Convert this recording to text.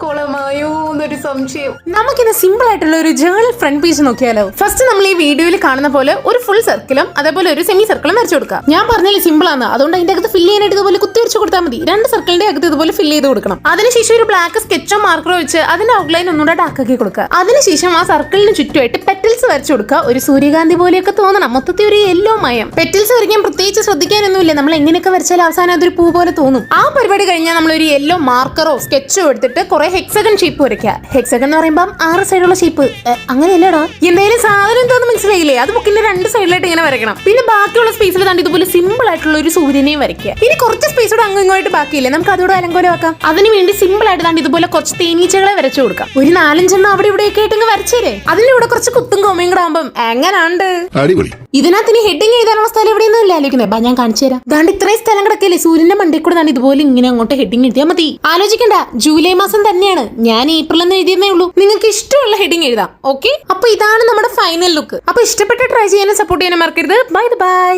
കുളമായോ എന്നൊരു സംശയം. നമുക്കിത് സിമ്പിൾ ആയിട്ടുള്ള ഒരു ജേണൽ ഫ്രണ്ട് പേജ് നോക്കിയാലോ? ഫസ്റ്റ് നമ്മൾ ഈ വീഡിയോയിൽ കാണുന്ന പോലെ ഒരു ഫുൾ സർക്കിളും അതേപോലെ ഒരു സെമി സർക്കിളും വരച്ചു കൊടുക്കാം. ഞാൻ പറഞ്ഞാൽ സിമ്പിൾ ആണ്, അതുകൊണ്ട് അതിന്റെ അകത്ത് ഫില്ല് ചെയ്യാനായിട്ട് ഇതുപോലെ കുത്തി വെച്ച് കൊടുത്താൽ മതി. രണ്ട് സർക്കിളിന്റെ അകത്ത് ഇതുപോലെ ഫില്ല് ചെയ്ത് കൊടുക്കണം. അതിനുശേഷം ഒരു ബ്ലാക്ക് സ്കെച്ചോ മാർക്കറോ വെച്ച് അതിന്റെ ഔട്ട്ലൈൻ ഒന്നുകൂടെ ഡാർക്ക് ആക്കി കൊടുക്കുക. അതിനുശേഷം ആ സർക്കിളിന് ചുറ്റുമായിട്ട് പെറ്റൽസ് വരച്ചു കൊടുക്കുക. ഒരു സൂര്യകാന്തി പോലെയൊക്കെ തോന്നണം, മൊത്തത്തിൽ ഒരു യെല്ലോ മയം. പെറ്റൽസ് വരയ്ക്കാൻ പ്രത്യേകിച്ച് ശ്രദ്ധിക്കാനൊന്നുമില്ല, നമ്മൾ എങ്ങനെയൊക്കെ വരച്ചാൽ അവസാനം അതൊരു പൂ പോലെ തോന്നും. ആ പരിപാടി കഴിഞ്ഞാൽ നമ്മൾ ഒരു യെല്ലോ മാർക്കറോ സ്കെച്ചോ എടുത്തിട്ട് കുറെ ഹെക്സഗൺ ഷേപ്പ് വരയ്ക്കുക. ഹെക്സഗൺ എന്ന് പറയുമ്പോൾ 6 സൈഡുള്ള ഷേപ്പ്, അങ്ങനെയല്ലേടാ? എന്തായാലും സാധനം എന്താണെന്ന് മനസ്സിലായില്ലേ? അത് ബുക്കിന്റെ 2 സൈഡിലായിട്ട് ഇങ്ങനെ വരയ്ക്കണം. പിന്നെ ബാക്കിയുള്ള സ്പേസിൽ താണ്ടി ഇതുപോലെ സിമ്പിൾ ആയിട്ടുള്ള ഒരു സൂര്യനെയും വരയ്ക്കുക. ഇനി കുറച്ച് സ്പേസോട് അങ്ങ് ഇങ്ങോട്ട് ബാക്കിയില്ലേ, നമുക്ക് അതോടെ അലങ്കോലമാക്കാം. അതിന് വേണ്ടി സിമ്പിൾ ആയിട്ട് താണ്ടി ഇതുപോലെ കുറച്ച് തേനീച്ചകളെ വരച്ചു കൊടുക്കാം. ഒരു 4-5 എണ്ണം അവിടെ ഇവിടെ ഒക്കെ ആയിട്ട് വരച്ചേരെ. അതിന്റെ കൂടെ കുറച്ച് കുത്തും കോമയും കൂടെ ആകുമ്പോൾ എങ്ങനാണ്ട് ഇതിനകത്ത് ഇനി ഹെഡിങ് എഴുതാനുള്ള സ്ഥലം എവിടെയൊന്നും ഇല്ല ആലോചിക്കുന്നത്. ഞാൻ കാണിച്ചു തരാം. ദാണ്ട് ഇത്രയും സ്ഥലം കിടക്കല്ലേ, സൂര്യന്റെ മണ്ടയിൽ കൂടെ താണ്ട് ഇതുപോലെ ഇങ്ങനെ അങ്ങോട്ട് ഹെഡിങ് എഴുതിയാൽ മതി. ആലോചിക്കണ്ട, ജൂലൈ മാസം തന്നെയാണ്, ഞാൻ ഏപ്രിൽ എന്ന് എഴുതിയതേ ഉള്ളൂ. നിങ്ങൾക്ക് ഇഷ്ടമുള്ള ഹെഡിങ് എഴുതാം. ഓക്കെ, അപ്പൊ ഇതാണ് നമ്മുടെ ഫൈനൽ ലുക്ക്. അപ്പൊ ഇഷ്ടപ്പെട്ട് ട്രൈ ചെയ്യാനും സപ്പോർട്ട് ചെയ്യാനും മറക്കരുത്. Bye bye.